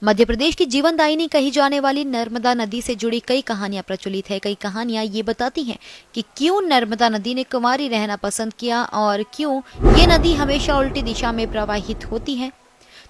मध्य प्रदेश की जीवनदायिनी कही जाने वाली नर्मदा नदी से जुड़ी कई कहानियां प्रचलित है। कई कहानियां ये बताती हैं कि क्यों नर्मदा नदी ने कुंवारी रहना पसंद किया और क्यों ये नदी हमेशा उल्टी दिशा में प्रवाहित होती है।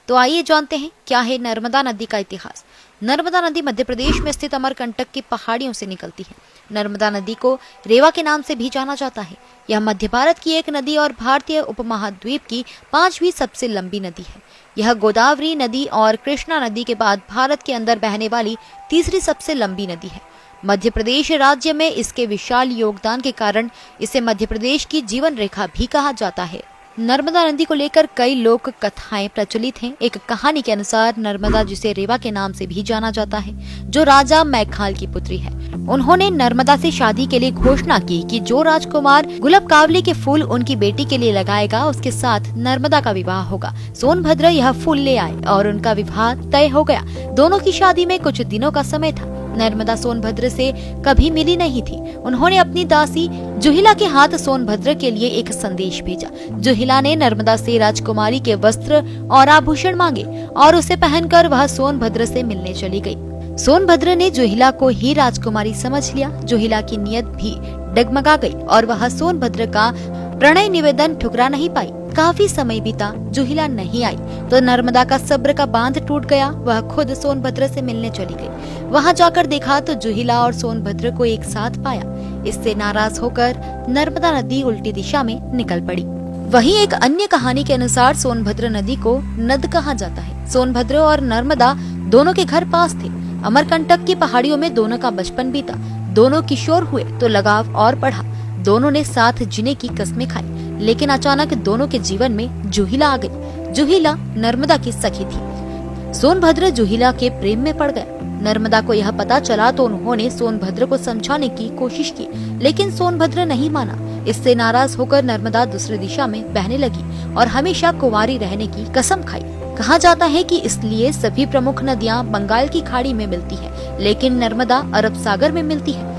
तो आइए जानते हैं क्या है नर्मदा नदी का इतिहास। नर्मदा नदी मध्य प्रदेश में स्थित अमरकंटक की पहाड़ियों से निकलती है। नर्मदा नदी को रेवा के नाम से भी जाना जाता है। यह मध्य भारत की एक नदी और भारतीय उपमहाद्वीप की 5वीं सबसे लंबी नदी है। यह गोदावरी नदी और कृष्णा नदी के बाद भारत के अंदर बहने वाली तीसरी सबसे लंबी नदी है। मध्य प्रदेश राज्य में इसके विशाल योगदान के कारण इसे मध्य प्रदेश की जीवन रेखा भी कहा जाता है। नर्मदा नदी को लेकर कई लोक कथाएं प्रचलित हैं। एक कहानी के अनुसार नर्मदा, जिसे रेवा के नाम से भी जाना जाता है, जो राजा मैखाल की पुत्री है, उन्होंने नर्मदा से शादी के लिए घोषणा की कि जो राजकुमार गुलाब कावली के फूल उनकी बेटी के लिए लगाएगा, उसके साथ नर्मदा का विवाह होगा। सोनभद्र यह फूल ले आए और उनका विवाह तय हो गया। दोनों की शादी में कुछ दिनों का समय था। नर्मदा सोनभद्र से कभी मिली नहीं थी। उन्होंने अपनी दासी जुहिला के हाथ सोनभद्र के लिए एक संदेश भेजा। जुहिला ने नर्मदा से राजकुमारी के वस्त्र और आभूषण मांगे और उसे पहनकर वह सोनभद्र से मिलने चली गई। सोनभद्र ने जुहिला को ही राजकुमारी समझ लिया। जुहिला की नीयत भी डगमगा गई और वह सोनभद्र का प्रणय निवेदन ठुकरा नहीं पाई। काफी समय बीता, जुहिला नहीं आई तो नर्मदा का सब्र का बांध टूट गया। वह खुद सोनभद्र से मिलने चली गई। वहां जाकर देखा तो जुहिला और सोनभद्र को एक साथ पाया। इससे नाराज होकर नर्मदा नदी उल्टी दिशा में निकल पड़ी। वहीं एक अन्य कहानी के अनुसार सोनभद्र नदी को नद कहा जाता है। सोनभद्र और नर्मदा दोनों के घर पास थे। अमरकंटक की पहाड़ियों में दोनों का बचपन बीता। दोनों किशोर हुए तो लगाव और बढ़ा। दोनों ने साथ जीने की कस्में खाई। लेकिन अचानक दोनों के जीवन में जुहिला आ गई। जुहिला नर्मदा की सखी थी। सोनभद्र जुहिला के प्रेम में पड़ गया। नर्मदा को यह पता चला तो उन्होंने सोनभद्र को समझाने की कोशिश की, लेकिन सोनभद्र नहीं माना। इससे नाराज होकर नर्मदा दूसरी दिशा में बहने लगी और हमेशा कुंवारी रहने की कसम खाई। कहा जाता है कि इसलिए सभी प्रमुख नदियां बंगाल की खाड़ी में मिलती है, लेकिन नर्मदा अरब सागर में मिलती है।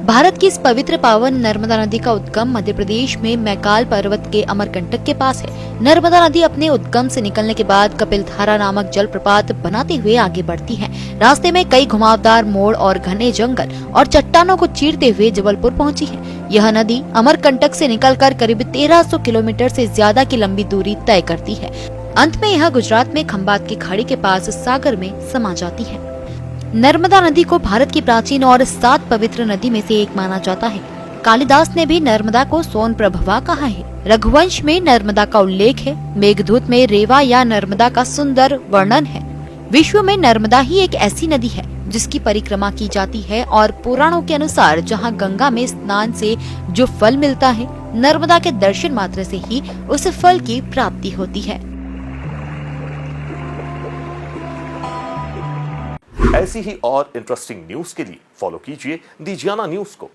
भारत की इस पवित्र पावन नर्मदा नदी का उद्गम मध्य प्रदेश में मैकाल पर्वत के अमरकंटक के पास है। नर्मदा नदी अपने उद्गम से निकलने के बाद कपिलधारा नामक जलप्रपात बनाते हुए आगे बढ़ती है। रास्ते में कई घुमावदार मोड़ और घने जंगल और चट्टानों को चीरते हुए जबलपुर पहुंची है। यह नदी अमरकंटक से निकलकर करीब 1300 किलोमीटर से ज्यादा की लंबी दूरी तय करती है। अंत में यह गुजरात में खंबात की खाड़ी के पास सागर में समा जाती है। नर्मदा नदी को भारत की प्राचीन और 7 पवित्र नदी में से एक माना जाता है। कालिदास ने भी नर्मदा को सोन प्रभवा कहा है। रघुवंश में नर्मदा का उल्लेख है। मेघदूत में रेवा या नर्मदा का सुंदर वर्णन है। विश्व में नर्मदा ही एक ऐसी नदी है जिसकी परिक्रमा की जाती है और पुराणों के अनुसार जहां गंगा में स्नान से जो फल मिलता है, नर्मदा के दर्शन मात्र से ही उस फल की प्राप्ति होती है। ऐसी ही और इंटरेस्टिंग न्यूज के लिए फॉलो कीजिए दी जियाना न्यूज को।